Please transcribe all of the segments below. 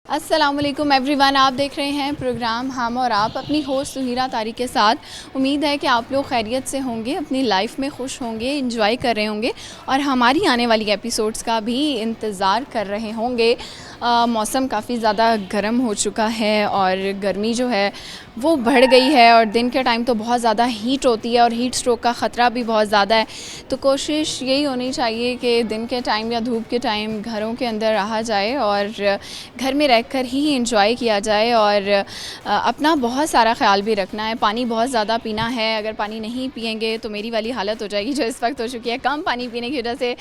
अस्सलामुअलैकुम एवरीवन, आप देख रहे हैं प्रोग्राम हम और आप अपनी होस्ट सुहीरा तारिक के साथ। उम्मीद है कि आप लोग खैरियत से होंगे, अपनी लाइफ में खुश होंगे, इंजॉय कर रहे होंगे और हमारी आने वाली एपिसोड्स का भी इंतज़ार कर रहे होंगे। मौसम काफ़ी ज़्यादा गर्म हो चुका है और गर्मी जो है वो बढ़ गई है और दिन के टाइम तो बहुत ज़्यादा हीट होती है और हीट स्ट्रोक का ख़तरा भी बहुत ज़्यादा है। तो कोशिश यही होनी चाहिए कि दिन के टाइम या धूप के टाइम घरों के अंदर रहा जाए और घर में रहकर ही इंजॉय किया जाए और अपना बहुत सारा ख्याल भी रखना है। पानी बहुत ज़्यादा पीना है, अगर पानी नहीं पिएंगे तो मेरी वाली हालत हो जाएगी जो इस वक्त हो चुकी है। कम पानी पीने की वजह से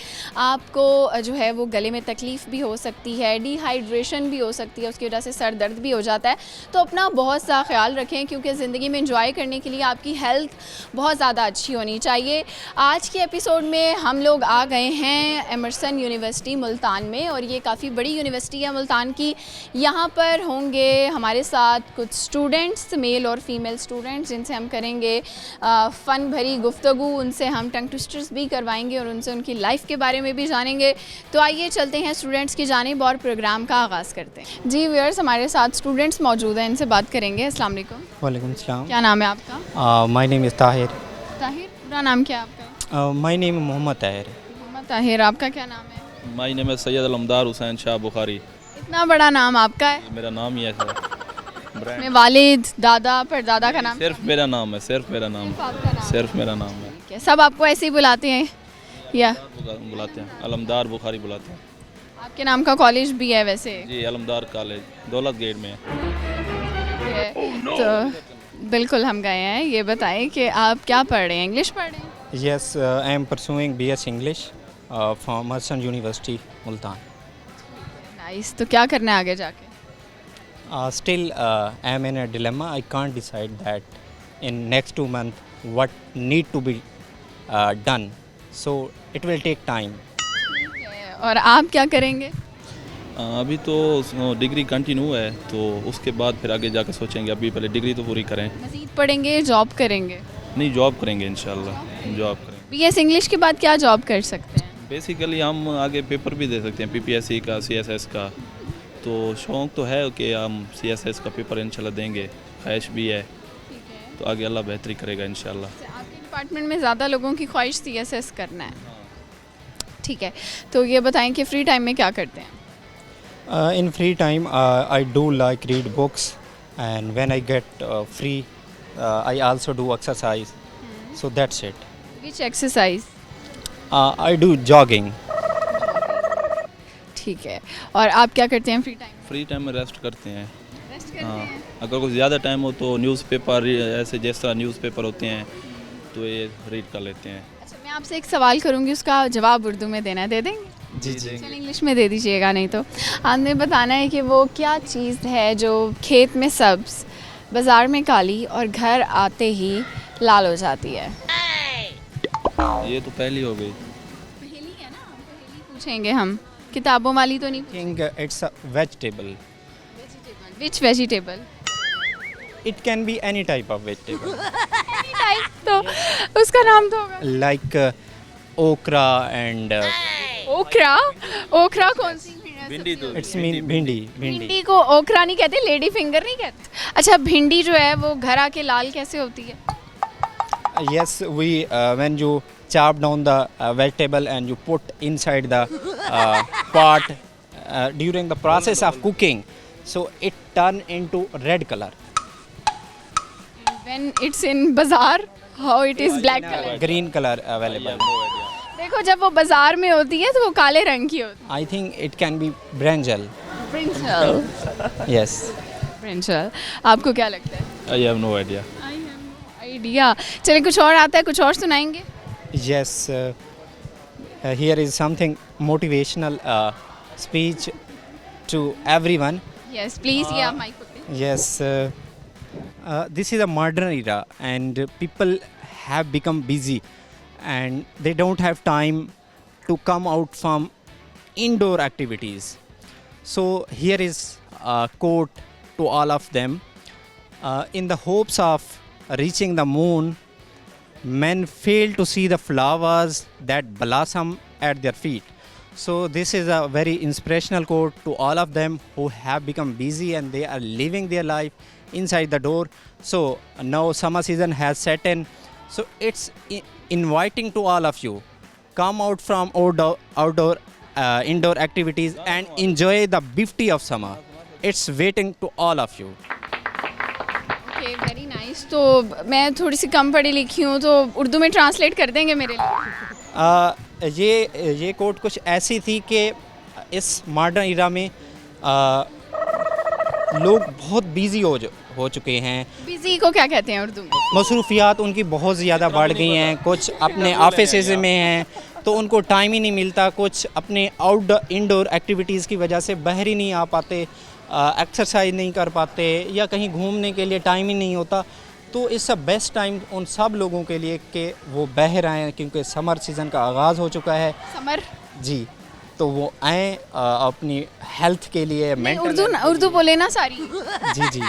आपको जो है वो गले में तकलीफ़ भी हो सकती है, डिहाइड्रेशन भी हो सकती है, उसकी वजह से सर दर्द भी हो जाता है। तो अपना बहुत सा ख्याल रखें क्योंकि ज़िंदगी में इंजॉय करने के लिए आपकी हेल्थ बहुत ज़्यादा अच्छी होनी चाहिए। आज के एपिसोड में हम लोग आ गए हैं एमर्सन यूनिवर्सिटी मुल्तान में और ये काफ़ी बड़ी यूनिवर्सिटी है मुल्तान की। यहाँ पर होंगे हमारे साथ कुछ स्टूडेंट्स, मेल और फीमेल स्टूडेंट्स, जिनसे हम करेंगे फ़न भरी गुफ्तगू, उनसे हम टंग ट्विस्टर्स भी करवाएंगे और उनसे उनकी लाइफ के बारे में भी जानेंगे। तो आइए चलते हैं स्टूडेंट्स की जानिब और प्रोग्राम का आगाज़ करते हैं। जी व्यूअर्स, हमारे साथ स्टूडेंट्स मौजूद हैं, इनसे बात करेंगे। अस्सलाम वालेकुम। वालेकुम सलाम। क्या नाम है आपका? My name is Tahir. Tahir, पूरा नाम क्या है आपका? My name Mohammad Tahir. मोहम्मद ताहिर, आपका क्या नाम है? माई नेम है सैयद अलमदार हुसैन शाह बुखारी। इतना बड़ा नाम आपका है? मेरा नाम ही ऐसा है। अपने वालिद, दादा, परदादा का नाम? सिर्फ मेरा नाम है, सिर्फ मेरा नाम सिर्फ आपका नाम? सिर्फ मेरा नाम है। ठीक है, सब आपको ऐसे ही बुलाते हैं या बुलाते हैं, अलमदार बुखारी बुलाते हैं। आपके नाम का कॉलेज भी है वैसे? जी, अलमदार कॉलेज दौलत गेट में है। तो बिल्कुल हम गए हैं। ये बताएं कि आप क्या पढ़ रहे हैं? इंग्लिश पढ़ रहे हैं? Yes, I am pursuing BS English from Emerson university Multan. Nice. तो क्या करना है आगे जाके? Still I am in a dilemma. I can't decide that in next 2 months what need to be done, so it will take time. ठीक है, और आप क्या करेंगे? अभी तो डिग्री कंटिन्यू है, तो उसके बाद फिर आगे जाकर सोचेंगे। अभी पहले डिग्री तो पूरी करें। मज़ीद पढ़ेंगे, जॉब करेंगे? नहीं, जॉब करेंगे इंशाल्लाह, जॉब करेंगे। BS इंग्लिश के बाद क्या जॉब कर सकते हैं? बेसिकली हम आगे पेपर भी दे सकते हैं, PPSC का, CSS का। तो शौक़ तो है कि हम CSS का पेपर इंशाल्लाह देंगे, ख्वाहिश भी है। ठीक है। तो आगे अल्लाह बेहतरी करेगा इंशाल्लाह। आपके डिपार्टमेंट में ज़्यादा लोगों की ख्वाहिश CSS करना है। ठीक है, तो ये बताएं कि फ्री टाइम में क्या करते हैं? In free time, I do like read books, and when I get free, I also do exercise. So that's it. Which exercise? I do jogging. ठीक है, और आप क्या करते हैं फ्री टाइम? फ्री टाइम में रेस्ट करते हैं। रेस्ट करते हाँ, हैं। अगर कुछ ज़्यादा टाइम हो तो न्यूज़पेपर, ऐसे जैसा न्यूज़पेपर होते हैं तो ये रीड कर लेते हैं। अच्छा, मैं आपसे एक सवाल करूंगी, उसका जवाब उर्दू में देना है, दे देंगे? जी चल इंग्लिश में दे दीजिएगा। नहीं तो आपने बताना है कि वो क्या चीज़ है जो खेत में सब्ज़, बाज़ार में काली और घर आते ही लाल हो जाती है। ये तो पहली हो गई। पहेली है ना, पहेली पूछेंगे हम, किताबों वाली तो नहीं। think it's a vegetable. Which vegetable? It can be any type of vegetable. तो उसका नाम तो होगा। Like okra and ओखरा? ओखरा कौन सी? भिंडी तो it's mean bhindi. भिंडी को ओखरा नहीं कहते, लेडी फिंगर नहीं कहते। अच्छा, भिंडी जो है वो घर आके लाल कैसे होती है? Yes, we when you chop down the vegetable and you put inside the pot during the process of cooking, so it turn into red color. When it's in बाजार, how it is black color? Green color available. देखो, जब वो बाजार में होती है तो वो काले रंग की होती I think it can be brinjal. है। ब्रिंजल। Yes. ब्रिंजल। आपको क्या लगता है? I have no idea. I have no idea. चलिए, कुछ और आता है, कुछ और सुनाएंगे? Yes. Here is something motivational speech to everyone. Yes please, ये आप माइक पकड़ें। Yes, this is a modern era, and people have become busy, and they don't have time to come out from indoor activities. So here is a quote to all of them. In the hopes of reaching the moon, men fail to see the flowers that blossom at their feet. So this is a very inspirational quote to all of them who have become busy and they are living their life inside the door. So now summer season has set in. So it's inviting to all of you, come out from indoor activities and enjoy the beauty of summer. It's waiting to all of you. Okay, very nice. तो मैं थोड़ी सी कम पढ़ी लिखी हूँ, तो उर्दू में translate कर देंगे मेरे लिए? ये कोट कुछ ऐसी थी कि इस मॉडर्न इरा में लोग बहुत बिजी हो चुके हैं। बिजी को क्या कहते हैं उर्दू में? मसरूफियात उनकी बहुत ज़्यादा बढ़ गई हैं, कुछ अपने ऑफिस में हैं तो उनको टाइम ही नहीं मिलता, कुछ अपने आउटडोर इंडोर एक्टिविटीज़ की वजह से बाहर ही नहीं आ पाते, एक्सरसाइज नहीं कर पाते या कहीं घूमने के लिए टाइम ही नहीं होता। तो इट्स अ बेस्ट टाइम उन सब लोगों के लिए कि वो बाहर आएँ, क्योंकि समर सीज़न का आगाज़ हो चुका है। समर जी, तो वो आएँ अपनी हेल्थ के लिए, उर्दू बोले ना सारी। जी जी,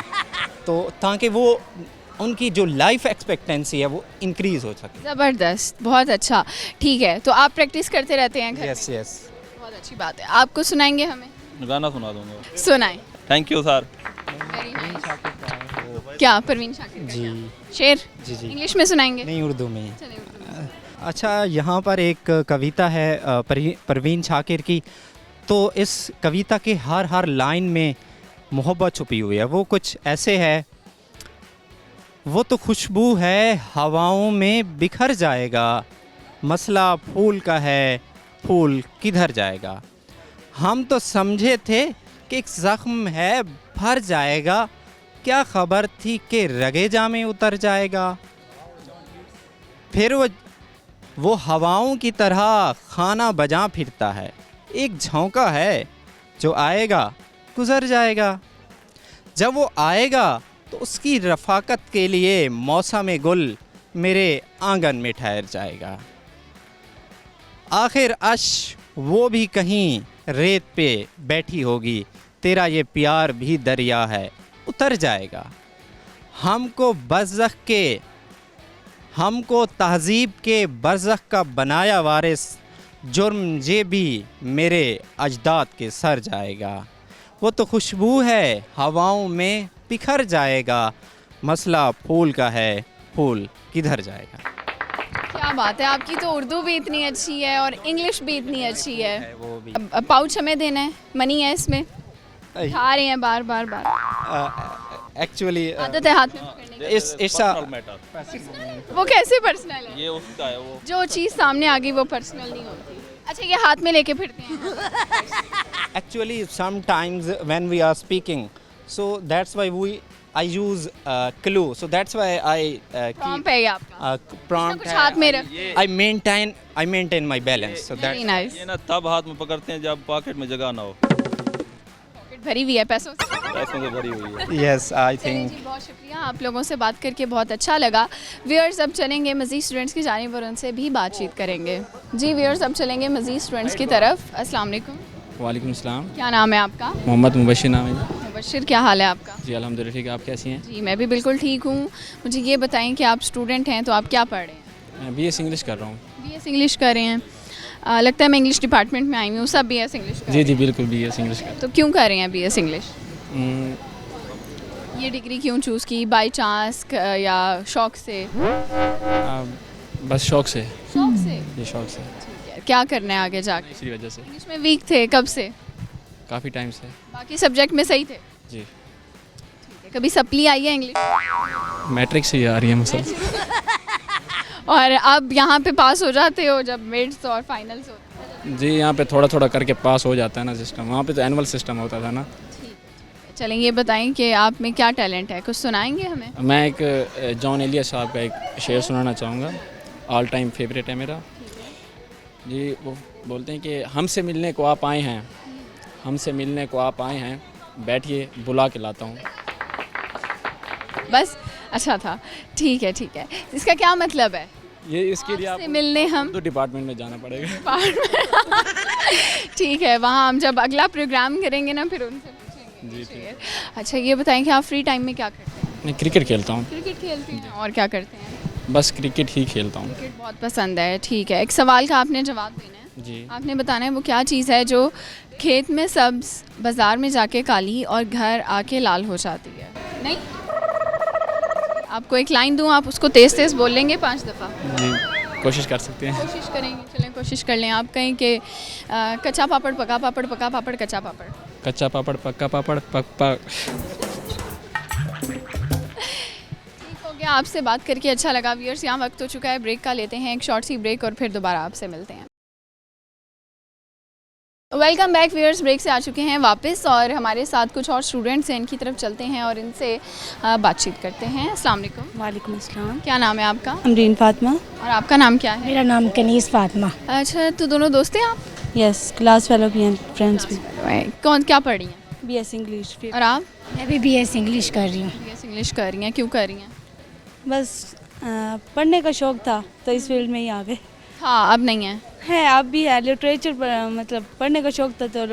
तो ताकि वो उनकी जो लाइफ एक्सपेक्टेंसी है वो इंक्रीज़ हो सके। ज़बरदस्त, बहुत अच्छा। ठीक है, तो आप प्रैक्टिस करते रहते हैं घर में? Yes yes. बहुत अच्छी बात है। आपको सुनाएंगे हमें? गाना सुना दूंगा। सुनाएं। Thank you sir. Very nice. क्या परवीन शाकिर का? जी शेर? जी जी। इंग्लिश में सुनाएंगे? नहीं, उर्दू में। चलिए उर्दू में। अच्छा, यहाँ पर एक कविता है परवीन शाकिर की, तो इस कविता के हर लाइन में मोहब्बत छुपी हुई है। वो कुछ ऐसे है, वो तो खुशबू है हवाओं में बिखर जाएगा, मसला फूल का है, फूल किधर जाएगा। हम तो समझे थे कि एक ज़ख्म है भर जाएगा, क्या खबर थी कि रगेजा में उतर जाएगा। फिर वो हवाओं की तरह खाना बजा फिरता है, एक झोंका है जो आएगा गुज़र जाएगा। जब वो आएगा तो उसकी रफ़ाकत के लिए मौसम गुल मेरे आंगन में ठहर जाएगा। आखिर अश वो भी कहीं रेत पे बैठी होगी, तेरा ये प्यार भी दरिया है उतर जाएगा। हमको तहज़ीब के बरज़ख का बनाया वारिस, जुर्म ये भी मेरे अजदाद के सर जाएगा। वो तो खुशबू है हवाओं में बिखर जाएगा, मसला फूल का है, फूल किधर जाएगा। क्या बात है, आपकी तो उर्दू भी इतनी अच्छी है और इंग्लिश भी इतनी अच्छी है। वो भी अब पाउच हमें देना है, मनी है इसमें, खा रहे हैं बार बार। एक्चुअली आदत है हाथ में पकड़ने की। इट्स वो कैसे पर्सनल है? ये उसका है वो। जो चीज़ सामने आ गई वो पर्सनल नहीं होती। अच्छा, ये हाथ में लेके फिरते हैं? actually sometimes when we are speaking, so that's why I use clue, so that's why I prompt है ये आपका? prompt कुछ हाथ में रख। I maintain my balance, so very that's nice. ये ना तब हाथ में पकड़ते हैं जब पॉकेट में जगह ना हो। पॉकेट भरी हुई है पैसों से? पैसों से भरी हुई है। yes I चलिए think जी, बहुत शुक्रिया, आप लोगों से बात करके बहुत अच्छा लगा। व्यूअर्स अब चलेंगे मज़ीद स्टूडेंट्स की जानिब और उनसे भी बातचीत करेंगे। जी व्यूअर्स, अब चलेंगे मज़ीद स्टूडेंट्स की तरफ। अस्सलाम वालेकुम। वालेकुम सलाम। क्या नाम है आपका? मोहम्मद मुबशिर नाम है। मुबशिर, क्या हाल है आपका? जी अल्हम्दुलिल्लाह ठीक है, आप कैसी हैं? जी मैं भी बिल्कुल ठीक हूँ। मुझे ये बताएं कि आप स्टूडेंट हैं तो आप क्या पढ़ रहे हैं? मैं बीएस इंग्लिश कर रहा हूँ। बीएस इंग्लिश कर रहे हैं। लगता है मैं इंग्लिश डिपार्टमेंट में आई हूँ, सब बीएस इंग्लिश कर रहे जी हैं। जी बिल्कुल बीएस इंग्लिश कर तो क्यों कर रहे हैं बीएस इंग्लिश? हम्म, ये डिग्री क्यों चूज़ की, बाय चांस या शौक से? बस शौक से। शौक से। ये शौक से, ठीक है, क्या करना है आगे जाके? इसी वजह से इंग्लिश में वीक थे कब से? काफ़ी टाइम से। बाकी सब्जेक्ट में सही थे? जी कभी सप्ली आई है इंग्लिश? मैट्रिक से ही आ रही है मसल। और अब यहाँ पे पास हो जाते हो जब मिड्स और फाइनल्स होते हैं? जी यहाँ पे थोड़ा थोड़ा करके पास हो जाता है ना सिस्टम, वहाँ पे तो एनुअल सिस्टम होता था ना। चलें, ये बताएं कि आप में क्या टैलेंट है, कुछ सुनाएंगे हमें? मैं एक जॉन एलियस साहब का एक शेर सुनाना चाहूँगा, ऑल टाइम फेवरेट है मेरा। जी वो बोलते हैं कि हमसे मिलने को आप आए हैं, हमसे मिलने को आप आए हैं, बैठिए बुला के लाता हूँ। बस अच्छा था, ठीक है ठीक है। इसका क्या मतलब है? ये इसके लिए आपसे मिलने हम तो डिपार्टमेंट में जाना पड़ेगा। ठीक है, वहाँ हम जब अगला प्रोग्राम करेंगे ना फिर उनसे पूछेंगे। जी ठीक। अच्छा ये बताएं कि आप फ्री टाइम में क्या करते हैं? मैं क्रिकेट खेलता हूँ। क्रिकेट खेलते हैं, और क्या करते हैं? बस क्रिकेट ही खेलता हूँ। क्रिकेट बहुत पसंद है, ठीक है। एक सवाल का आपने जवाब देना है। जी आपने बताना है वो क्या चीज़ है जो खेत में सब्ज, बाज़ार में जाके काली और घर आके लाल हो जाती है। नहीं, आपको एक लाइन दूँ, आप उसको तेज़ तेज़ बोल लेंगे 5 दफ़ा? जी कोशिश कर सकते हैं। कोशिश करेंगे, चलें कोशिश कर लें। आप कहें कि कच्चा पापड़, पका पापड़, पका पापड़, कच्चा पापड़। कच्चा पापड़ पक्का पापड़ पक ठीक हो गया, आपसे बात करके अच्छा लगा। व्यूअर्स, यहाँ वक्त हो चुका है ब्रेक का, लेते हैं एक शॉर्ट सी ब्रेक और फिर दोबारा आपसे मिलते हैं। वेलकम बैक व्यूअर्स, ब्रेक से आ चुके हैं वापस और हमारे साथ कुछ और स्टूडेंट्स हैं, इनकी तरफ चलते हैं और इनसे बातचीत करते हैं। अस्सलाम वालेकुम। वालेकुम अस्सलाम। क्या नाम है आपका? अमरीन फातिमा। और आपका नाम क्या है? मेरा नाम कनीज़ फातिमा। अच्छा, तो दोनों दोस्त हैं आप? यस, क्लास फेलो भी हैं, फ्रेंड्स भी। कौन क्या पढ़ रही हैं? BS English. और आप? मैं भी बीएस इंग्लिश कर रही हूँ। बीएस इंग्लिश कर रही हैं, क्यों कर रही हैं? बस पढ़ने का शौक़ था तो इस फील्ड में ही आ गए। हाँ, अब नहीं है। अब भी है, लिटरेचर मतलब पढ़ने का शौक़ था तो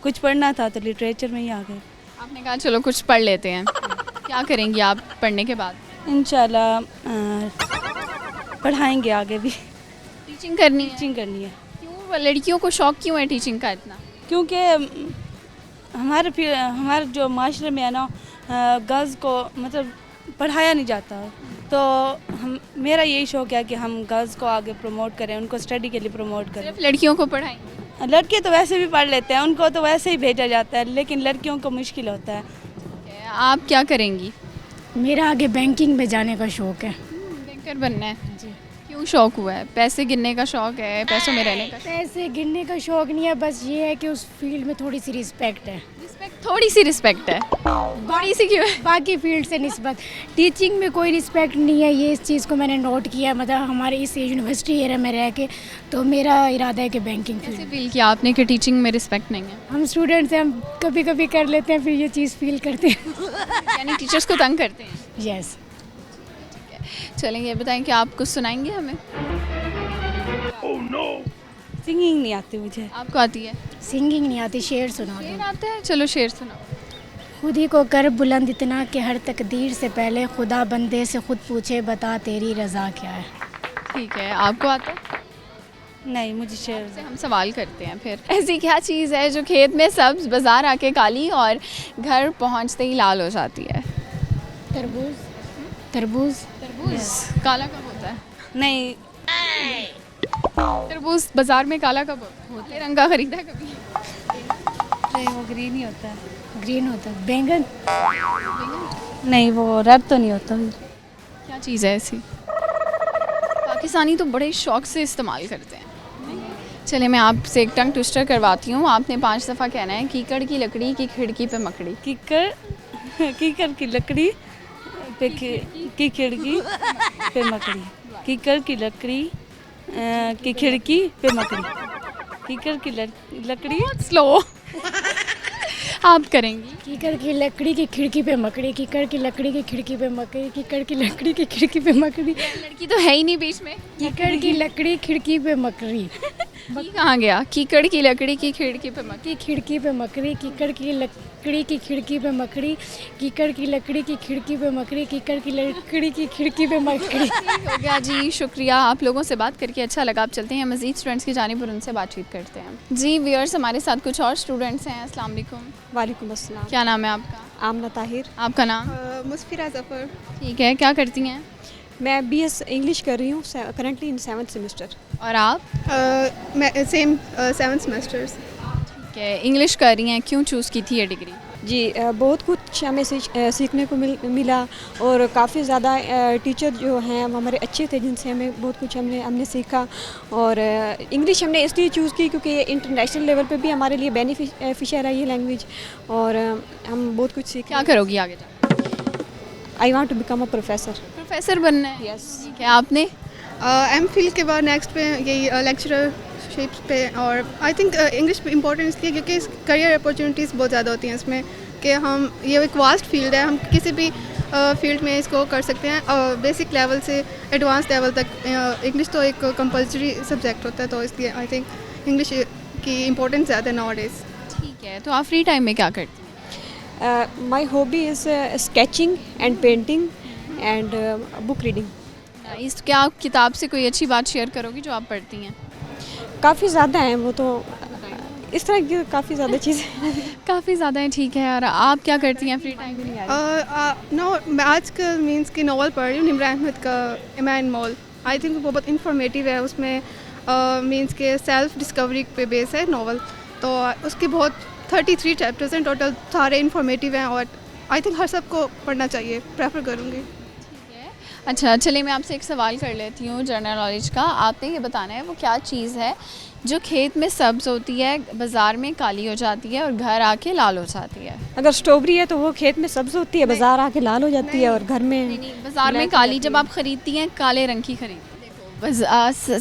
कुछ पढ़ना था तो लिटरेचर में ही आ गए। आपने कहा चलो कुछ पढ़ लेते हैं। क्या करेंगी आप पढ़ने के बाद? इंशाल्लाह पढ़ाएंगे आगे भी। टीचिंग करनी है? टीचिंग करनी है। क्यों, लड़कियों को शौक़ क्यों है टीचिंग का इतना? क्योंकि हमारे जो माशरे में है ना, गर्ल्स को मतलब पढ़ाया नहीं जाता, तो मेरा यही शौक़ है कि हम गर्ल्स को आगे प्रमोट करें, उनको स्टडी के लिए प्रमोट करें। सिर्फ लड़कियों को पढ़ाएं? लड़के तो वैसे भी पढ़ लेते हैं, उनको तो वैसे ही भेजा जाता है, लेकिन लड़कियों को मुश्किल होता है। आप क्या करेंगी? मेरा आगे बैंकिंग में जाने का शौक़ है। बैंकर बनना है जी। क्यों शौक़ हुआ है? पैसे गिनने का शौक़ है, पैसों में रहने का? पैसे गिनने का शौक़ नहीं है, बस ये है कि उस फील्ड में थोड़ी सी रिस्पेक्ट है। थोड़ी सी रिस्पेक्ट है? थोड़ी सी क्यों है? बाकी फील्ड से निस्बत टीचिंग में कोई रिस्पेक्ट नहीं है, ये इस चीज़ को मैंने नोट किया, मतलब हमारे इस यूनिवर्सिटी एरिया में रह के, तो मेरा इरादा है कि बैंकिंग कैसे फील्ड। फील किया आपने कि टीचिंग में रिस्पेक्ट नहीं है? हम स्टूडेंट्स हैं, हम कभी कभी कर लेते हैं, फिर ये चीज़ फील करते हैं। यानी टीचर्स को तंग करते हैं? यस। चलें, ये बताएं कि आप कुछ सुनाएंगे हमें? सिंगिंग नहीं आती मुझे। आपको आती है? सिंगिंग नहीं आती, शेर सुना शेर दो। आता है? चलो शेर सुनाओ। खुद ही को कर बुलंद इतना कि हर तकदीर से पहले खुदा बंदे से खुद पूछे, बता तेरी रज़ा क्या है। ठीक है, आपको आता है? नहीं, मुझे शेर से हम सवाल करते हैं फिर। ऐसी क्या चीज़ है जो खेत में सब्ज, बाजार आके काली और घर पहुंचते ही लाल हो जाती है? तरबूज। तरबूज। तरबूज काला कब होता है? नहीं। तरबूज बाजार में काला कब होता है? काले रंग का खरीदा है कभी? नहीं, वो ग्रीन ही होता है। ग्रीन होता है। बैंगन। नहीं, वो रेड तो नहीं होता। क्या चीज़ है ऐसी? पाकिस्तानी तो बड़े शौक से इस्तेमाल करते हैं। चले, मैं आपसे एक टंग ट्विस्टर करवाती हूँ। आपने 5 दफ़ा कहना है, कीकड़ की लकड़ी की खिड़की पे मकड़ी। कीकर की लकड़ी पे की खिड़की पे मकड़ी। कीकर की लकड़ी की खिड़की पे मकड़ी। कीकर की लकड़ी। स्लो। आप करेंगी? कीकर की लकड़ी की खिड़की पे मकड़ी। कीकर की लकड़ी की खिड़की पे मकड़ी। कीकर की लकड़ी की खिड़की पे मकड़ी। लड़की तो है ही नहीं बीच में। कीकर की लकड़ी खिड़की पे मकड़ी। की कहाँ गया? कीकड़ की लकड़ी की खिड़की पे मकड़ी। की खिड़की पे मकड़ी। कीकर की लकड़ी की खिड़की पे मकड़ी। कीकर की लकड़ी की खिड़की पे मकड़ी। कीकर की लकड़ी की खिड़की पे मकड़ी। हो गया जी, शुक्रिया। आप लोगों से बात करके अच्छा लगा। आप चलते हैं मज़ीद स्टूडेंट्स की जानिब और उनसे बातचीत करते हैं। जी व्यूअर्स, हमारे साथ कुछ और स्टूडेंट्स हैं। अस्सलाम वालेकुम। वालेकुम अस्सलाम। क्या नाम है आपका? आमना ताहिर। आपका नाम? मुस्फिरा ज़फ़र। ठीक है, क्या करती हैं? मैं बीएस इंग्लिश कर रही हूँ, करंटली इन 7th सेमेस्टर। और आप? मैं सेम 7th सेमेस्टर्स। ठीक है, इंग्लिश कर रही हैं। क्यों चूज़ की थी ये डिग्री? जी बहुत कुछ हमें सीखने को मिला और काफ़ी ज़्यादा टीचर जो हैं हमारे अच्छे थे, जिनसे हमें बहुत कुछ हमने सीखा। और इंग्लिश हमने इसलिए चूज़ की क्योंकि ये इंटरनेशनल लेवल पे भी हमारे लिए बेनिफिशियल है ये लैंग्वेज, और हम बहुत कुछ सीख। क्या करोगी आगे जाकर? I want to become a professor. Professor बनना है? यस। ठीक है, आपने? एमफिल के बाद नेक्स्ट पे यही लेक्चरशिप पे। और आई थिंक इंग्लिश इम्पोर्टेंट इसलिए क्योंकि करियर अपॉर्चुनिटीज़ बहुत ज़्यादा होती हैं इसमें, कि हम ये एक वास्ट फील्ड है, हम किसी भी फील्ड में इसको कर सकते हैं, बेसिक लेवल से एडवांस लेवल तक। इंग्लिश तो एक कंपलसरी सब्जेक्ट होता है, तो इसलिए आई थिंक इंग्लिश की इम्पोर्टेंस ज़्यादा है नाउअडेज़। ठीक है, तो आप फ्री टाइम में क्या करती हैं? My hobby is sketching and painting and book reading. क्या आप किताब से कोई अच्छी बात शेयर करोगी जो आप पढ़ती हैं? काफ़ी ज़्यादा हैं वो, तो इस तरह की काफ़ी ज़्यादा चीज़ें। काफ़ी ज़्यादा है, ठीक है। और आप क्या करती हैं फ्री टाइम में? नो, मैं आजकल मीन्स की नावल पढ़ रही हूँ निम्रा अहमद का इमान मॉल। आई थिंक वो बहुत इंफॉर्मेटिव है। उसमें मीन्स के सेल्फ डिस्कवरी पे बेस है नावल, तो उसके बहुत 33 चैप्टर्स हैं टोटल, सारे इंफॉर्मेटिव हैं और आई थिंक हर सबको पढ़ना चाहिए, प्रेफर करूँगी। अच्छा, चलिए मैं आपसे एक सवाल कर लेती हूँ जनरल नॉलेज का। आपने ये बताना है वो क्या चीज़ है जो खेत में सब्ज होती है, बाज़ार में काली हो जाती है और घर आके लाल हो जाती है? अगर स्ट्रॉबेरी है तो वो खेत में सब्ज़ होती है, बाज़ार आके लाल हो जाती है, और घर में बाज़ार में काली जब आप ख़रीदती हैं, काले रंग की खरीद,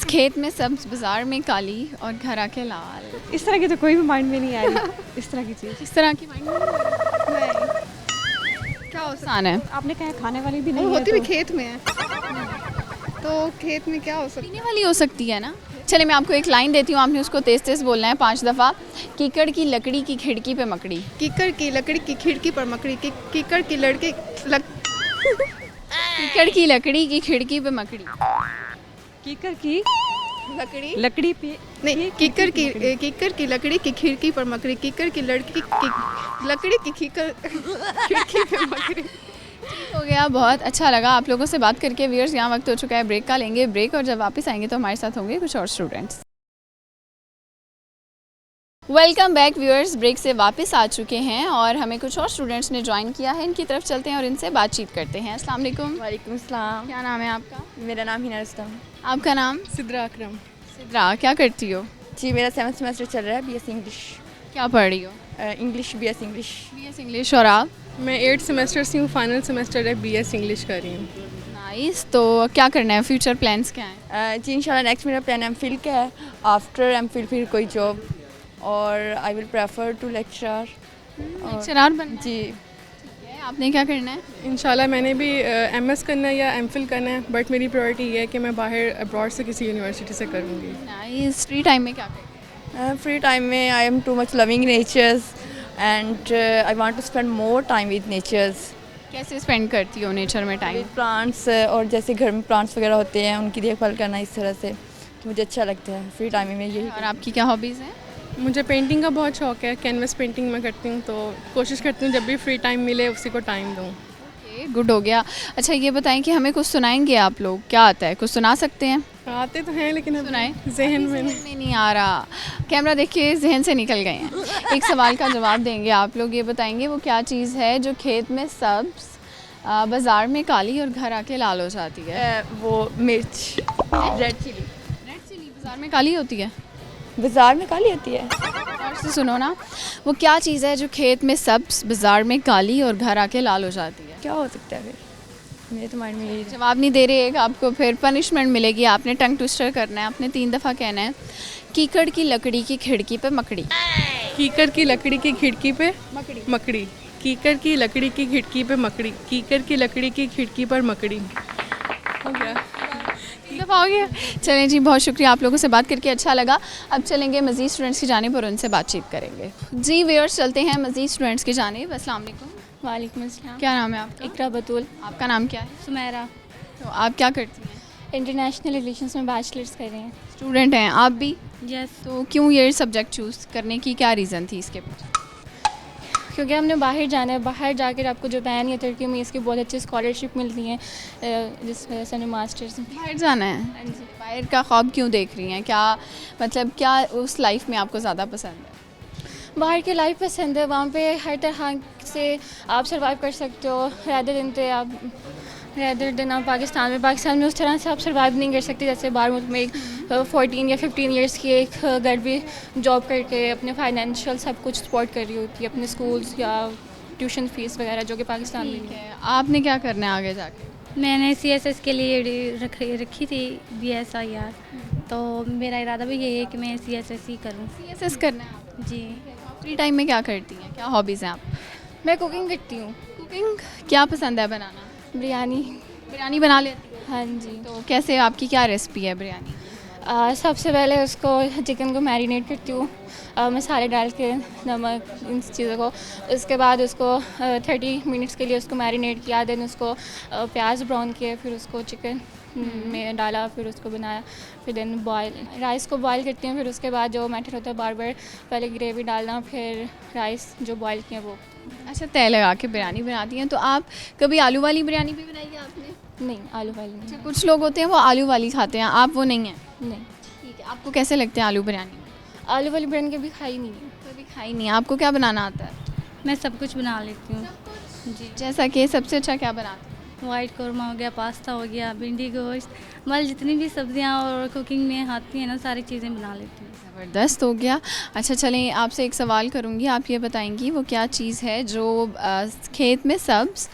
खेत में सब्ज, बाज़ार में काली और घर आके लाल। इस तरह की तो कोई भी माइंड में नहीं आ रही इस तरह की चीज़। इस तरह की माइंड क्या हो सकता आसान है। आपने कहा खाने वाली भी है? नहीं वो है होती भी तो खेत में है, तो खेत में क्या हो सकता पीने वाली हो सकती है ना। चलिए मैं आपको एक लाइन देती हूँ, आपने उसको तेज़ तेज़ बोलना है 5 दफ़ा। कीकड़ की लकड़ी की खिड़की पे मकड़ी। कीकड़ की लकड़ी की खिड़की पर मकड़ी, कीकड़ की लड़के कीकड़ की लकड़ी की खिड़की पे मकड़ी। कीकर की लकड़ी लकड़ी पे नहीं, कीकड़ की लकड़ी की खिड़की पर मकड़ी, कीकड़ की लड़की की लकड़ी की खिड़की पे मकड़ी। हो गया, बहुत अच्छा लगा आप लोगों से बात करके। व्यूअर्स, यहाँ वक्त हो चुका है ब्रेक का, लेंगे ब्रेक और जब वापस आएंगे तो हमारे साथ होंगे कुछ और students. Welcome back viewers, break से वापस आ चुके हैं और हमें कुछ और स्टूडेंट्स ने ज्वाइन किया है। इनकी तरफ चलते हैं और इनसे बातचीत करते हैं। अस्सलाम वालेकुम। वालेकुम सलाम। क्या नाम है आपका? मेरा नाम हिना रुस्तम। आपका नाम? सिद्रा अकरम। सिद्रा, क्या करती हो? जी, मेरा 7th सेमेस्टर चल रहा है, बीएससी इंग्लिश। क्या पढ़ रही हो? English, BSc English. BS English. और आप? मैं 8th सेमेस्टर से हूँ, फाइनल सेमेस्टर है, बीएस इंग्लिश कर रही हूँ। नाइस। तो क्या करना है, फ्यूचर प्लान्स क्या हैं? जी इंशाल्लाह नेक्स्ट मेरा प्लान एमफिल का है। आफ्टर एमफिल फिर कोई जॉब, और I will prefer to lecturer. Lecturer बनना जी। है। आपने क्या करना है? इंशाल्लाह मैंने भी एमएस करना है या एमफिल करना है, बट मेरी प्रायोरिटी ये है कि मैं बाहर अब्रॉड से किसी यूनिवर्सिटी से करूँगी। नाइस। फ्री टाइम में क्या करते हैं? फ्री टाइम में I am too much loving natures and I want to spend more time with natures. कैसे स्पेंड करती हो नेचर में टाइम? विद प्लांट्स, और जैसे घर में प्लांट्स वगैरह होते हैं उनकी देखभाल करना, इस तरह से तो मुझे अच्छा लगता है फ्री टाइम में यही। और आपकी क्या हॉबीज़ हैं? मुझे पेंटिंग का बहुत शौक है, कैनवस पेंटिंग मैं करती हूँ, तो कोशिश करती हूँ जब भी फ्री टाइम मिले उसी को टाइम दूँ। गुड हो गया। अच्छा ये बताएं कि हमें कुछ सुनाएंगे आप लोग? क्या आता है, कुछ सुना सकते हैं? आते तो हैं लेकिन सुनाएं। जहन में नहीं आ रहा। कैमरा देखिए, जहन से निकल गए हैं। एक सवाल का जवाब देंगे आप लोग। ये बताएंगे वो क्या चीज़ है जो खेत में सब्ज, बाज़ार में काली और घर आके लाल हो जाती है? वो मिर्च, रेड चिली। रेड चिली बाज़ार में काली होती है, बाज़ार में काली होती है। और से सुनो ना, वो क्या चीज़ है जो खेत में सब्ज, बाज़ार में काली और घर आके लाल हो जाती है? क्या हो सकता है फिर? मेरे तो माइंड में यही जवाब नहीं दे रहे एक, आपको फिर पनिशमेंट मिलेगी। आपने टंग ट्विस्टर करना है, आपने 3 दफ़ा कहना है कीकड़ की लकड़ी की खिड़की पे मकड़ी। कीकर की लकड़ी की खिड़की पे मकड़ी। कीकर की लकड़ी की खिड़की पे मकड़ी। कीकर की लकड़ी की खिड़की पर मकड़ी। हो गया। दफ़ा हो गया। चलें जी, बहुत शुक्रिया, आप लोगों से बात करके अच्छा लगा। अब चलेंगे मज़ीद स्टूडेंट्स की जानिब और उनसे बातचीत करेंगे। जी व्यूअर्स, चलते हैं मज़ीद स्टूडेंट्स की जानिब। अस्सलाम वालेकुम। वालेकुम अस्सलाम। क्या नाम है आपका? इकरा बतूल। आपका नाम क्या है? सुमेरा। तो आप क्या करती हैं? इंटरनेशनल रिलेशंस में बैचलर्स कर रहे हैं। स्टूडेंट हैं आप भी? यस। तो क्यों ये सब्जेक्ट चूज़ करने की क्या रीज़न थी इसके पीछे? क्योंकि हमने बाहर जाना है, बाहर जाकर आपको जापान या तुर्की में इसकी बहुत अच्छी स्कॉलरशिप मिलती हैं, जिस वजह से हमें मास्टर्स बाहर जाना है। हाँ जी। बाहर का ख्वाब क्यों देख रही हैं? क्या मतलब क्या उस लाइफ में आपको ज़्यादा पसंद है? बाहर की लाइफ पसंद है, वहाँ पे हर तरह से आप सर्वाइव कर सकते हो। रैदर दिन आप पाकिस्तान में उस तरह से आप सर्वाइव नहीं कर सकते जैसे बाहर मुल्क में एक 14 या 15 इयर्स की एक घर भी जॉब करके अपने फाइनेंशियल सब कुछ सपोर्ट कर रही होती है, अपने स्कूल्स या ट्यूशन फीस वगैरह, जो कि पाकिस्तान में नहीं है। आपने क्या करना है आगे जाके? मैंने CSS के लिए रखी थी BSIR, तो मेरा इरादा भी यही है कि मैं CSS ही करूँ। CSS करना है आपको? जी। फ्री टाइम में क्या करती हैं, क्या हॉबीज़ हैं आप? मैं कुकिंग करती हूँ। कुकिंग क्या पसंद है बनाना? बिरयानी बना लेती हैं? हाँ जी। तो कैसे, आपकी क्या रेसिपी है बिरयानी? सबसे पहले उसको चिकन को मैरिनेट करती हूँ, मसाले डाल के, नमक, इन चीज़ों को। उसके बाद उसको 30 मिनट्स के लिए उसको मैरिनेट किया, देन उसको प्याज ब्राउन किए, फिर उसको चिकन में डाला, फिर उसको बनाया, फिर देन बॉयल राइस को बॉयल करती हूँ, फिर उसके बाद जो मेथड होता है बार बार पहले ग्रेवी डालना, फिर राइस जो बॉयल किए वो। अच्छा, तय लगा के बिरयानी बनाती हैं। तो आप कभी आलू वाली बिरयानी भी बनाई है आपने? नहीं, आलू वाली नहीं। अच्छा, कुछ लोग होते हैं वो आलू वाली खाते हैं, आप वो नहीं हैं? नहीं। ठीक है, आपको कैसे लगते हैं आलू बिरयानी? आलू वाली बिरयानी कभी खाई नहीं है। कभी खाई नहीं है। आपको क्या बनाना आता है? मैं सब कुछ बना लेती हूँ जी। जैसा कि सबसे अच्छा क्या बनाते हैं? वाइट कौरमा हो गया, पास्ता हो गया, भिंडी गोश्त, मतलब जितनी भी सब्जियाँ और कुकिंग में आती हैं ना, सारी चीज़ें बना लेती हूँ। ज़बरदस्त हो गया। अच्छा, चलें आपसे एक सवाल करूँगी, आप ये बताएंगी वो क्या चीज़ है जो खेत में सब्ज़,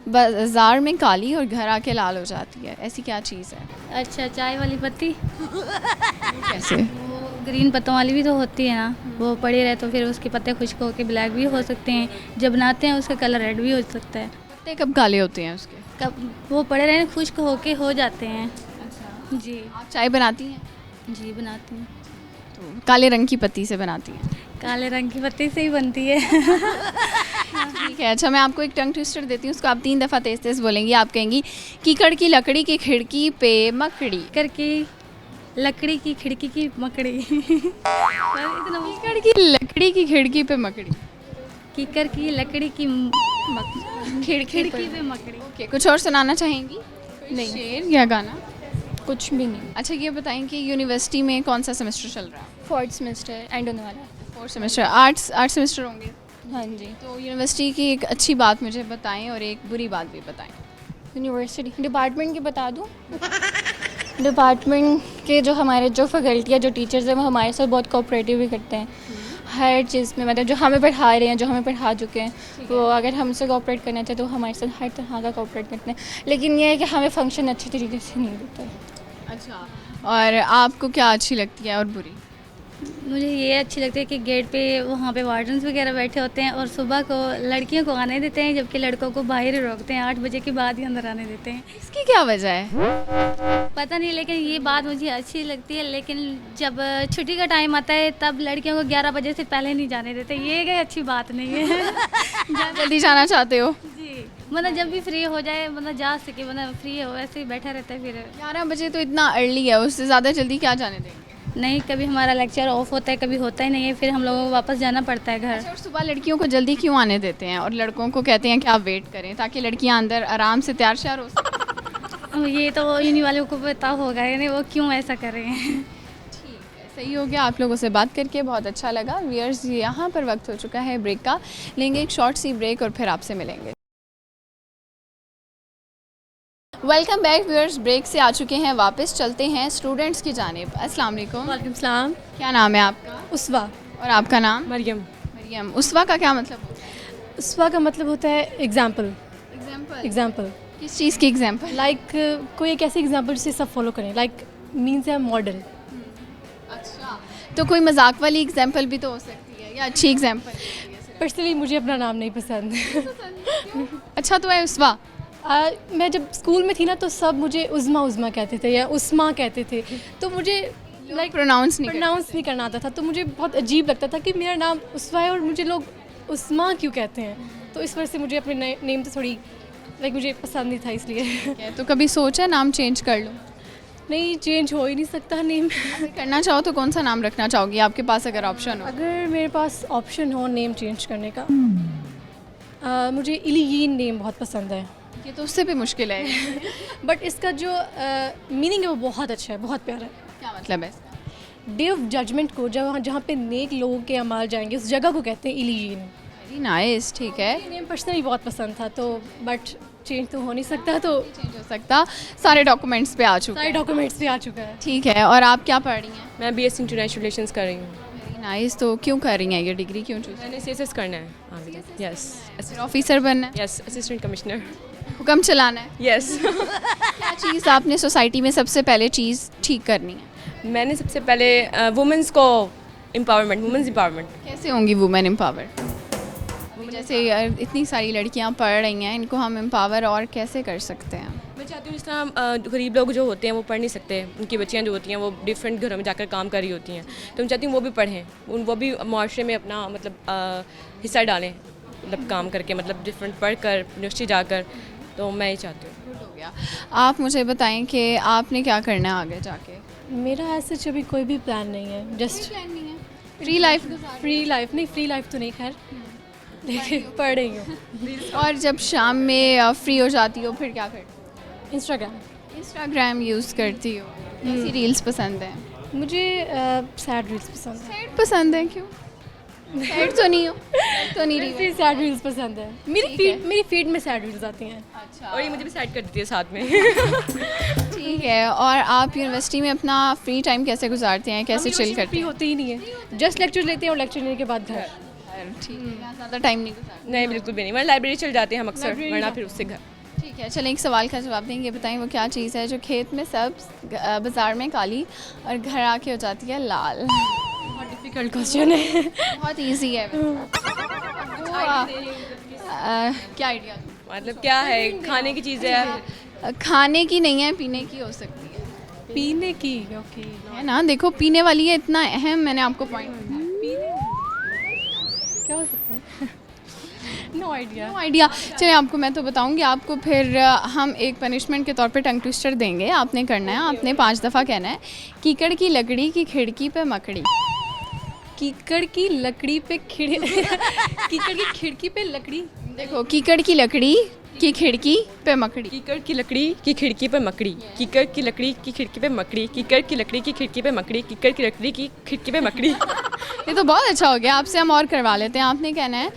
बाज़ार में काली और घर आके लाल हो जाती है? ऐसी क्या चीज़ है? अच्छा, चाय वाली पत्ती। कैसे? वो ग्रीन पत्तों वाली भी तो होती है ना, वो पड़े रहे तो फिर उसके पत्ते खुश्क होकर ब्लैक भी हो सकते हैं, जब बनाते हैं उसका कलर रेड भी हो सकता है। पत्ते कब काले होते हैं उसके? कब वो पड़े रहे खुश्क होके हो जाते हैं। अच्छा जी। आप चाय बनाती हैं? जी बनाती हूँ। तो काले रंग की पत्ती से बनाती हैं? काले रंग की पत्ती से ही बनती है। ठीक है। अच्छा, मैं आपको एक टंग ट्विस्टर देती हूँ, उसको आप 3 दफ़ा तेज़ तेज़ बोलेंगी। आप कहेंगी कीकड़ की लकड़ी की खिड़की पे मकड़ी। करके लकड़ी की खिड़की की मकड़ी। कीकड़ की लकड़ी की खिड़की पे मकड़ी। कीकर की लकड़ी की खिड़की पे मकड़ी। ओके, कुछ और सुनाना चाहेंगी? नहीं। शेर या गाना? कुछ भी नहीं। अच्छा, ये बताएं कि यूनिवर्सिटी में कौन सा सेमेस्टर चल रहा है? 4th सेमेस्टर एंड होने वाला है। 4th semester. आर्ट्स सेमेस्टर होंगे? हाँ जी। तो यूनिवर्सिटी की एक अच्छी बात मुझे बताएं और एक बुरी बात भी बताएं। यूनिवर्सिटी डिपार्टमेंट की बता दूँ? डिपार्टमेंट के जो हमारे जो फैकल्टी है, जो टीचर्स हैं, वो हमारे साथ बहुत कोऑपरेटिव भी करते हैं हर चीज़ में। मतलब जो हमें पढ़ा रहे हैं, जो हमें पढ़ा चुके हैं, वो अगर हमसे कोऑपरेट करना चाहते तो हमारे साथ हर तरह का कोऑपरेट करते हैं। लेकिन ये है कि हमें फंक्शन अच्छे तरीके से नहीं देता है। अच्छा, और आपको क्या अच्छी लगती है और बुरी? मुझे ये अच्छी लगती है कि गेट पे वहाँ पे वार्डन्स वगैरह बैठे होते हैं और सुबह को लड़कियों को आने देते हैं, जबकि लड़कों को बाहर ही रोकते हैं, 8 बजे के बाद ही अंदर आने देते हैं। इसकी क्या वजह है? पता नहीं, लेकिन ये बात मुझे अच्छी लगती है। लेकिन जब छुट्टी का टाइम आता है तब लड़कियों को 11 बजे से पहले नहीं जाने देते, ये कोई अच्छी बात नहीं है। जल्दी जाना चाहते हो? जी, मतलब जब भी फ्री हो जाए, मतलब जा सके, मतलब फ्री हो, ऐसे ही बैठा रहता है। फिर 11 बजे तो इतना अर्ली है, उससे ज़्यादा जल्दी क्या जाने देंगे? नहीं, कभी हमारा लेक्चर ऑफ होता है, कभी होता ही नहीं है, फिर हम लोगों को वापस जाना पड़ता है घर। अच्छा, और सुबह लड़कियों को जल्दी क्यों आने देते हैं और लड़कों को कहते हैं कि आप वेट करें, ताकि लड़कियां अंदर आराम से तैयार श्यार हो सकें? ये तो यूनि वालों को पता होगा, यानी वो क्यों ऐसा कर रहे हैं। ठीक है, सही हो गया। आप लोगों से बात करके बहुत अच्छा लगा। व्यूअर्स, यहाँ पर वक्त हो चुका है ब्रेक का, लेंगे एक शॉर्ट सी ब्रेक और फिर आपसे मिलेंगे। वेलकम बैक व्यूअर्स, ब्रेक से आ चुके हैं वापस, चलते हैं स्टूडेंट्स की जानिब। अस्सलाम वालेकुम। वालेकुम सलाम। क्या नाम है आपका? उसवा। और आपका नाम? मरियम। मरियम। उसवा का क्या मतलब होता है? उसवा का मतलब होता है एग्जाम्पल। एग्जाम्पल? किस चीज़ की एग्जाम्पल? लाइक कोई एक ऐसी एग्जाम्पल जिसे सब फॉलो करें, लाइक मीन्स है मॉडल। अच्छा, तो कोई मजाक वाली एग्जाम्पल भी तो हो सकती है या अच्छी एग्जाम्पल? पर्सनली मुझे अपना नाम नहीं पसंद। अच्छा, तो है उसवा। मैं जब स्कूल में थी ना, तो सब मुझे उज़मा उज़मा कहते थे या उस्मा कहते थे, तो मुझे लाइक प्रोनाउंस नहीं करना आता था। तो मुझे बहुत अजीब लगता था कि मेरा नाम उसवा है और मुझे लोग उस्मा क्यों कहते हैं। तो इस वजह से मुझे अपने नेम से थोड़ी लाइक मुझे पसंद नहीं था, इसलिए। तो कभी सोचा नाम चेंज कर लो? नहीं, चेंज हो ही नहीं सकता नेम। करना चाहो तो कौन सा नाम रखना चाहोगी, आपके पास अगर ऑप्शन हो? अगर मेरे पास ऑप्शन हो नेम चेंज करने का, मुझे इलियीन नेम बहुत पसंद है। ये तो उससे भी मुश्किल है। बट इसका जो मीनिंग है वो बहुत अच्छा है, बहुत प्यारा है। क्या मतलब है? डे ऑफ जजमेंट को जहाँ पे नेक लोगों के अमाल जाएंगे, उस जगह को कहते हैं इलियीन। Very nice. ठीक है, नेम पर्सनली बहुत पसंद था, तो बट चेंज तो हो नहीं सकता, तो चेंज हो सकता। सारे डॉक्यूमेंट्स पे आ चुका है? सारे डॉक्यूमेंट्स पे आ चुका है। ठीक है, और आप क्या पढ़ रही हैं? मैं BSc इंटरनेशनल रिलेशंस कर रही हूँ। Very nice. तो क्यों कर रही हैं ये डिग्री, क्यों चूज? मैंने CSS करना है। यस। ऑफिसर बनना है? Yes, assistant commissioner. हुक्म चलाना है? यस। क्या चीज़ आपने सोसाइटी में सबसे पहले चीज़ ठीक करनी है? मैंने सबसे पहले वुमेंस को एम्पावरमेंट, वुमेंस एम्पावरमेंट। कैसे होंगी वुमेन एम्पावर्ड? जैसे इतनी सारी लड़कियां पढ़ रही हैं, इनको हम एम्पावर और कैसे कर सकते हैं? मैं चाहती हूँ जिस तरह गरीब लोग जो होते हैं वो पढ़ नहीं सकते, उनकी बच्चियाँ जो होती हैं वो डिफरेंट घरों में जाकर काम कर रही होती हैं, तो मैं चाहती हूँ वो भी पढ़ें, वो भी मुआशरे में अपना मतलब हिस्सा डालें, मतलब काम करके, मतलब डिफरेंट पढ़ कर यूनिवर्सिटी जाकर, तो मैं ये चाहती हूँ। हो गया। आप मुझे बताएं कि आपने क्या करना है आगे जाके? मेरा ऐसे अभी कोई भी प्लान नहीं है, just free life free life तो नहीं खैर, लेकिन पढ़ रही हूँ। और जब शाम में फ्री हो जाती हो फिर क्या करती इंस्टाग्राम यूज़ करती हो? कैसी रील्स पसंद हैं? मुझे सैड रील्स पसंद है। सैड पसंद है? क्यों? सैड तो नहीं हो? तो नहीं रही? सैड रील्स पसंद है। मेरी फीड में सैड रील्स आती हैं। अच्छा। और ये मुझे भी साइड कर देती है साथ में। ठीक है। और आप यूनिवर्सिटी में अपना फ्री टाइम कैसे गुजारते हैं, कैसे चिल करते फ्री हैं? होते ही नहीं है, जस्ट लेक्चर लेते हैं और लेक्चर लेने के बाद घर। ठीक है, ज़्यादा टाइम नहीं गुजारते? नहीं बिल्कुल भी नहीं, वरना लाइब्रेरी चल जाते हैं हम अक्सर, वरना फिर उससे घर। ठीक है, चलें एक सवाल का जवाब देंगे। बताएं वो क्या चीज़ है जो खेत में सब्ज, बाज़ार में काली और घर आके हो जाती है लाल? बहुत डिफिकल्ट क्वेश्चन है। बहुत इजी है। क्या आइडिया? मतलब क्या है, खाने की चीज़ है? खाने की नहीं है, पीने की हो सकती है। पीने की? ओके, है ना, देखो पीने वाली है, इतना अहम मैंने आपको पॉइंट क्या हो सकता है? No idea. चलिए आपको मैं तो बताऊंगी, आपको फिर हम एक पनिशमेंट के तौर पे टंग ट्विस्टर देंगे। आपने करना है, आपने 5 दफ़ा कहना है कीकड़ की लकड़ी की खिड़की पे मकड़ी। कीकड़ की लकड़ी पे कीकड़ की खिड़की पे लकड़ी। देखो, कीकड़ की लकड़ी की खिड़की पे मकड़ी। कीकड़ की लकड़ी की खिड़की पे मकड़ी, कीकड़ की लकड़ी की खिड़की पे मकड़ी, कीकड़ की लकड़ी की खिड़की पे मकड़ी, कीकड़ की लकड़ी की खिड़की पे मकड़ी। ये तो बहुत अच्छा हो गया। आपसे हम और करवा लेते हैं। आपने कहना है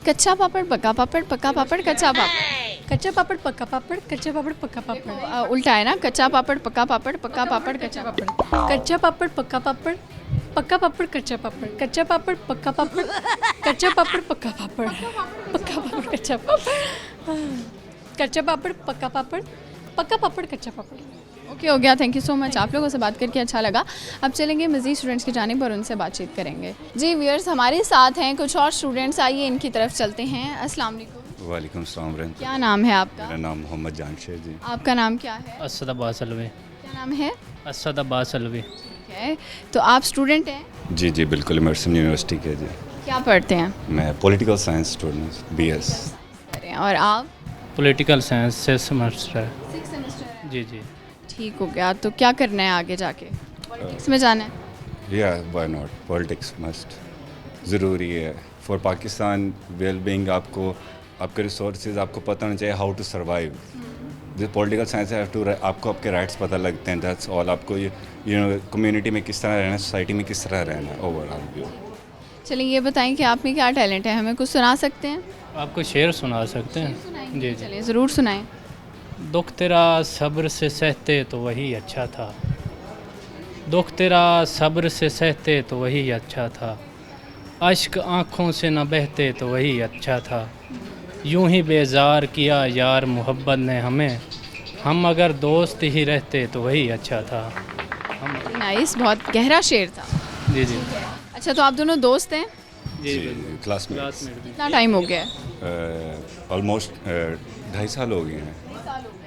कच्चा पापड़ पक्का पापड़, पक्का पापड़ कच्चा पापड़। कच्चा पापड़ पक्का पापड़, कच्चा पापड़ पक्का पापड़। उल्टा है ना, कच्चा पापड़ पक्का पापड़, पक्का पापड़ कच्चा पापड़। कच्चा पापड़ पक्का पापड़, पक्का पापड़ कच्चा पापड़, कच्चा पापड़ पक्का पापड़, कच्चा पापड़ पक्का पापड़, पक्का पापड़ कच्चा पापड़, कच्चा पापड़ पक्का पापड़, पक्का पापड़ कच्चा पापड़। ओके, हो गया। Thank you so much. आप लोगों से बात करके अच्छा लगा। अब चलेंगे मज़ीद स्टूडेंट्स की जानिब और उनसे बातचीत करेंगे। जी व्यूअर्स, हमारे साथ हैं कुछ और स्टूडेंट्स, आइए इनकी तरफ चलते हैं। अस्सलाम वालेकुम। वालेकुम सलाम। क्या नाम है आपका? मेरा नाम मोहम्मद जामशेद जी। आपका नाम क्या है? असद अब्बास अलवी। क्या नाम है? असद अब्बास अलवी। ठीक है, तो आप स्टूडेंट हैं? जी जी बिल्कुल, इमर्सन यूनिवर्सिटी के। जी क्या पढ़ते हैं? मैं पॉलिटिकल साइंस स्टूडेंट BS। और आप? Political science 6 semester. 6 सेमेस्टर। जी जी। ठीक हो गया। तो क्या करना है आगे जाके? पॉलिटिक्स में जाना है? या व्हाई नॉट, पॉलिटिक्स मस्ट ज़रूरी है फॉर पाकिस्तान वेल बीइंग। आपको आपके रिसोर्सेज आपको पता होना चाहिए, हाउ टू सर्वाइव। जो पॉलिटिकल साइंस है टू, आपको आपके राइट्स पता लगते हैं, दैट्स ऑल। आपको यू नो कम्युनिटी में किस तरह रहना, सोसाइटी में किस तरह रहना है, ओवरऑल व्यू। चलिए ये बताएं कि आप में क्या टैलेंट है, हमें कुछ सुना सकते हैं? आपको शेर सुना सकते हैं? जी जी। चलिए ज़रूर सुनाएं। दुख तेरा सब्र से सहते तो वही अच्छा था, दुख तेरा सब्र से सहते तो वही अच्छा था, अश्क आँखों से न बहते तो वही अच्छा था, यूं ही बेजार किया यार मोहब्बत ने हमें, हम अगर दोस्त ही रहते तो वही अच्छा था। नाइस, बहुत गहरा शेर था। जी जी। अच्छा, तो आप दोनों दोस्त हैं? जी क्लासमेट। कितना टाइम हो गया? ऑलमोस्ट 2.5 साल हो गए हैं।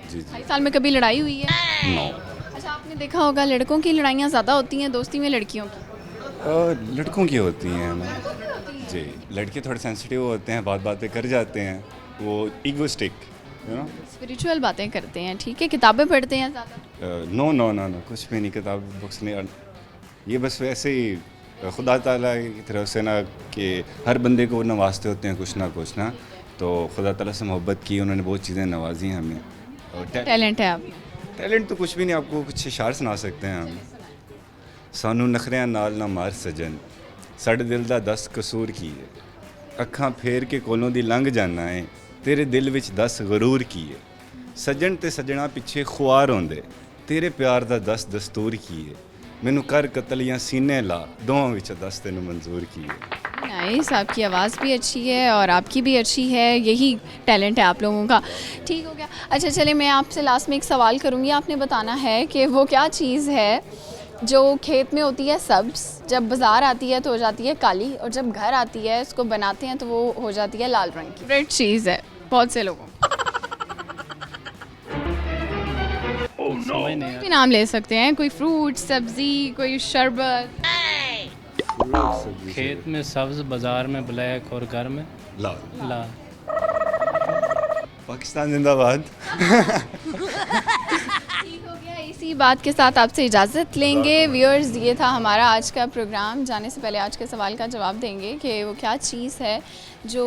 जी 2.5 साल में कभी लड़ाई हुई है? नो। अच्छा, आपने देखा होगा लड़कों की लड़ाइयाँ ज़्यादा होती हैं दोस्ती में लड़कियों की? लड़कों की होती हैं ना जी। लड़के थोड़े सेंसिटिव होते हैं, बात बातें कर जाते हैं, वो ईगोइस्टिक यू नो। स्पिरिचुअल बातें करते हैं, ठीक है। किताबें पढ़ते हैं ज़्यादा? नो नो नो नो, कुछ भी नहीं, किताब बुक्स नहीं। ये बस वैसे ही खुदा ताला की तरफ से ना कि हर बंदे को नवाजते होते हैं कुछ ना, तो खुदा ताला से मोहब्बत की, उन्होंने बहुत चीज़ें नवाजी हैं हमें। टैलेंट है आप? टैलेंट तो कुछ भी नहीं, आपको कुछ इशार सुना सकते हैं हम। सानू नखरियां नाल ना मार सजन, साढ़े दिल दा 10 कसूर की है, अखां फेर के कोलों दी लंघ जाना है, तेरे दिल विच 10 गरूर की है, सजन ते सजना पिछे खुआर होंदे, तेरे प्यार दा 10 दस्तूर की है, मैनू कर कतल या सीने ला, दोवां विच 10 तेनू मंजूर की है। नाइस, आपकी आवाज़ भी अच्छी है और आपकी भी अच्छी है, यही टैलेंट है आप लोगों का। ठीक हो गया। अच्छा चलिए, मैं आपसे लास्ट में एक सवाल करूँगी। आपने बताना है कि वो क्या चीज़ है जो खेत में होती है सब्ज, जब बाज़ार आती है तो हो जाती है काली, और जब घर आती है उसको बनाते हैं तो वो हो जाती है लाल रंग की। रेड चीज़ है बहुत से लोगों कोई भी नाम ले सकते हैं, कोई फ्रूट, सब्जी, कोई शरबत। खेत में सब्ज, बाजार में ब्लैक और घर में लाल। पाकिस्तान जिंदाबाद। ठीक हो गया, इसी बात के साथ आपसे इजाज़त लेंगे। व्यूअर्स, ये था हमारा आज का प्रोग्राम। जाने से पहले आज के सवाल का जवाब देंगे कि वो क्या चीज़ है जो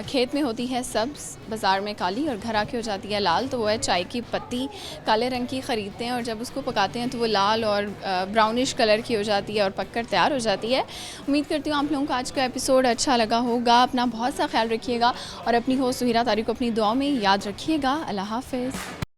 खेत में होती है सब्ज़, बाज़ार में काली और घर आके हो जाती है लाल। तो वो है चाय की पत्ती। काले रंग की ख़रीदते हैं और जब उसको पकाते हैं तो वो लाल और ब्राउनिश कलर की हो जाती है और पककर तैयार हो जाती है। उम्मीद करती हूँ आप लोगों को आज का एपिसोड अच्छा लगा होगा। अपना बहुत सा ख्याल रखिएगा और अपनी होस्ट सुहिरा तारिक को अपनी दुआ में याद रखिएगा। अल्लाह हाफ़िज़।